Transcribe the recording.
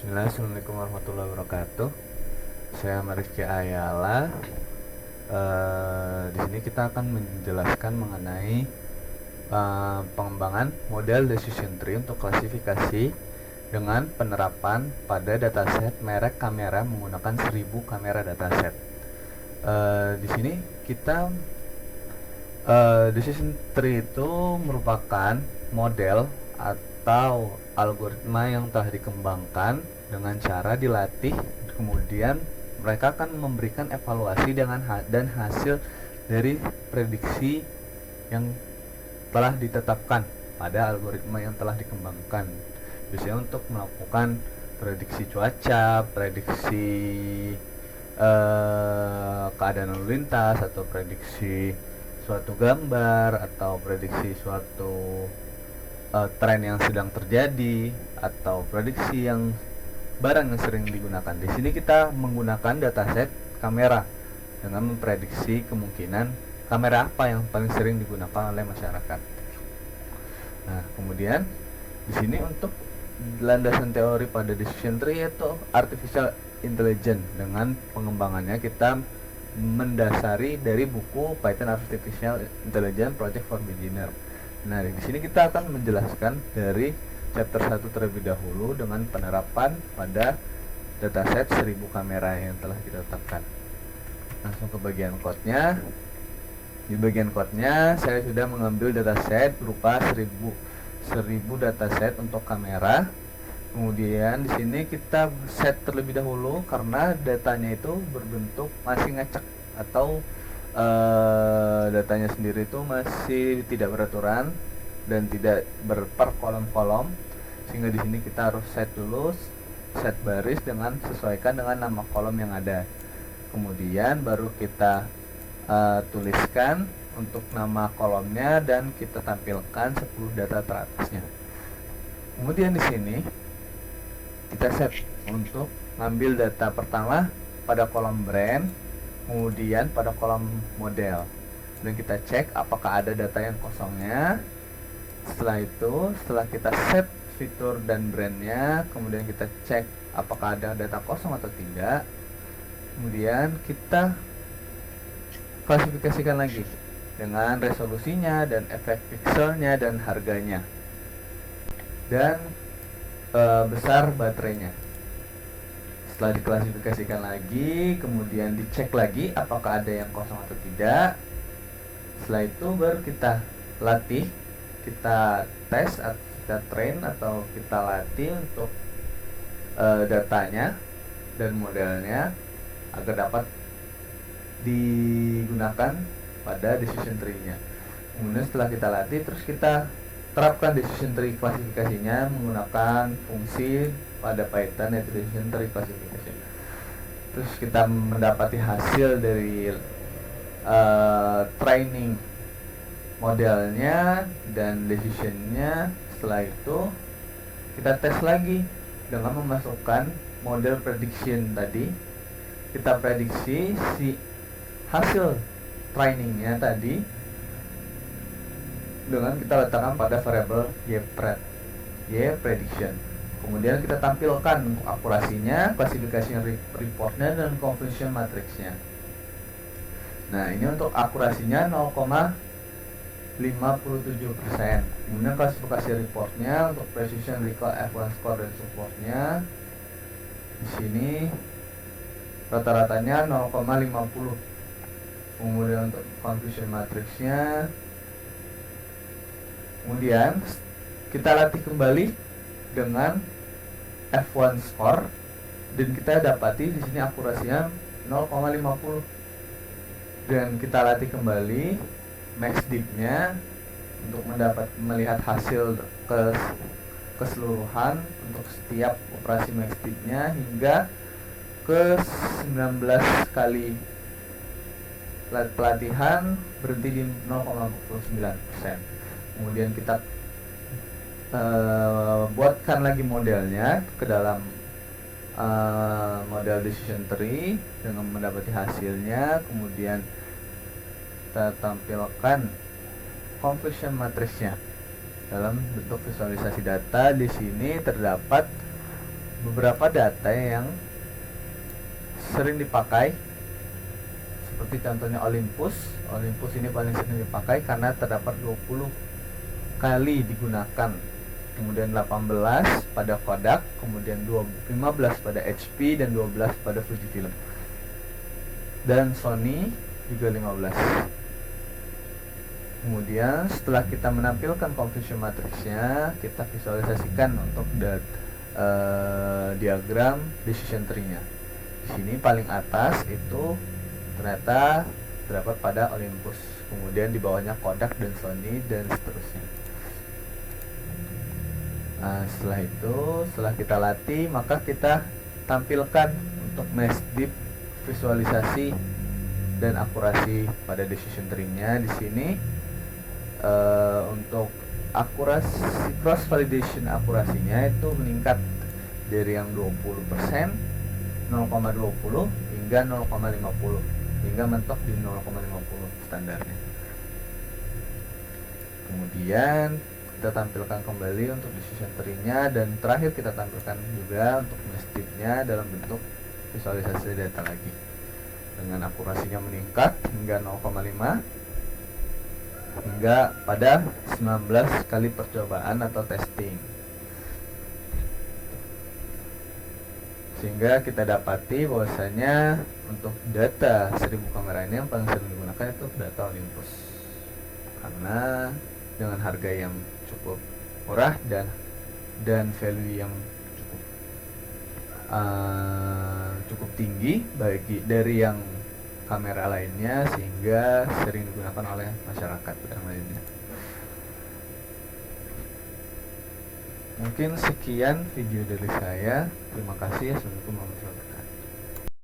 Bismillah, Assalamualaikum warahmatullahi wabarakatuh. Saya Rizky Ayala. Di sini kita akan menjelaskan mengenai pengembangan model decision tree untuk klasifikasi dengan penerapan pada dataset merek kamera menggunakan 1000 kamera dataset. Di sini kita decision tree itu merupakan model atau algoritma yang telah dikembangkan dengan cara dilatih, kemudian mereka akan memberikan evaluasi dan hasil dari prediksi yang telah ditetapkan pada algoritma yang telah dikembangkan. Biasanya untuk melakukan prediksi cuaca, prediksi keadaan lalu lintas, atau prediksi suatu gambar, atau prediksi suatu tren yang sedang terjadi, atau prediksi yang barang yang sering digunakan. Di sini kita menggunakan dataset kamera dengan memprediksi kemungkinan kamera apa yang paling sering digunakan oleh masyarakat. Nah, kemudian di sini untuk landasan teori pada decision tree yaitu artificial intelligence. Dengan pengembangannya kita mendasari dari buku Python Artificial Intelligence Project for Beginner. Nah, di sini kita akan menjelaskan dari chapter 1 terlebih dahulu dengan penerapan pada dataset 1000 kamera yang telah kita tetapkan. Langsung ke bagian code-nya. Di bagian code-nya saya sudah mengambil dataset berupa 1000 dataset untuk kamera. Kemudian di sini kita set terlebih dahulu karena datanya itu berbentuk masih ngacak, atau datanya sendiri itu masih tidak beraturan dan tidak per kolom-kolom, sehingga di sini kita harus set dulu, set baris dengan sesuaikan dengan nama kolom yang ada. Kemudian baru kita tuliskan untuk nama kolomnya dan kita tampilkan 10 data teratasnya. Kemudian di sini kita set untuk ngambil data pertama pada kolom brand, kemudian pada kolom model, dan kita cek apakah ada data yang kosongnya. Setelah kita set fitur dan brandnya, kemudian kita cek apakah ada data kosong atau tidak. Kemudian kita klasifikasikan lagi dengan resolusinya dan efek pixelnya dan harganya dan besar baterainya. Setelah diklasifikasikan lagi, kemudian dicek lagi apakah ada yang kosong atau tidak. Setelah itu baru kita latih, kita tes, atau kita train, atau kita latih untuk datanya dan modelnya agar dapat digunakan pada decision tree-nya. Kemudian setelah kita latih, terus kita terapkan decision tree klasifikasinya menggunakan fungsi pada Python, yaitu decision tree classification. Terus kita mendapati hasil dari training modelnya dan decisionnya. Setelah itu kita tes lagi dengan memasukkan model prediction tadi. Kita prediksi si hasil trainingnya tadi dengan kita letakkan pada variabel y prediction. Kemudian kita tampilkan untuk akurasinya, klasifikasi reportnya, dan confusion matrixnya. Nah, ini untuk akurasinya 0,57%. Kemudian klasifikasi reportnya untuk precision, recall, F1 score, dan supportnya di sini rata-ratanya 0,50. Kemudian untuk confusion matrixnya, kemudian kita latih kembali dengan F1 score dan kita dapati di sini akurasinya 0,50. Dan kita latih kembali max deep-nya untuk melihat hasil keseluruhan untuk setiap operasi max deep-nya hingga ke 19 kali pelatihan berhenti di 0,49%. Kemudian kita buatkan lagi modelnya ke dalam model decision tree dengan mendapati hasilnya. Kemudian kita tampilkan confusion matrixnya dalam bentuk visualisasi data. Di sini terdapat beberapa data yang sering dipakai, seperti contohnya Olympus. Olympus ini paling sering dipakai karena terdapat 20 kali digunakan, kemudian 18 pada Kodak, kemudian 15 pada HP, dan 12 pada Fujifilm. Dan Sony juga 15. Kemudian setelah kita menampilkan confusion matrixnya, kita visualisasikan untuk diagram decision tree-nya. Di sini paling atas itu ternyata terdapat pada Olympus, kemudian di bawahnya Kodak dan Sony, dan seterusnya. Nah, setelah itu, setelah kita latih, maka kita tampilkan untuk mesh deep visualisasi dan akurasi pada decision tree-nya. Di sini untuk akurasi cross validation akurasinya itu meningkat dari yang 20% 0,20 hingga 0,50 hingga mentok di 0,50 standarnya. Kemudian kita tampilkan kembali untuk decision tree-nya, dan terakhir kita tampilkan juga untuk mesh deep-nya dalam bentuk visualisasi data lagi dengan akurasinya meningkat hingga 0,5 hingga pada 19 kali percobaan atau testing, sehingga kita dapati bahwasanya untuk data 1000 kamera ini yang paling sering digunakan itu data Olympus, karena dengan harga yang cukup murah dan value yang cukup tinggi bagi dari yang kamera lainnya, sehingga sering digunakan oleh masyarakat yang lainnya. Mungkin sekian video dari saya. Terima kasih. Assalamualaikum warahmatullahi wabarakatuh.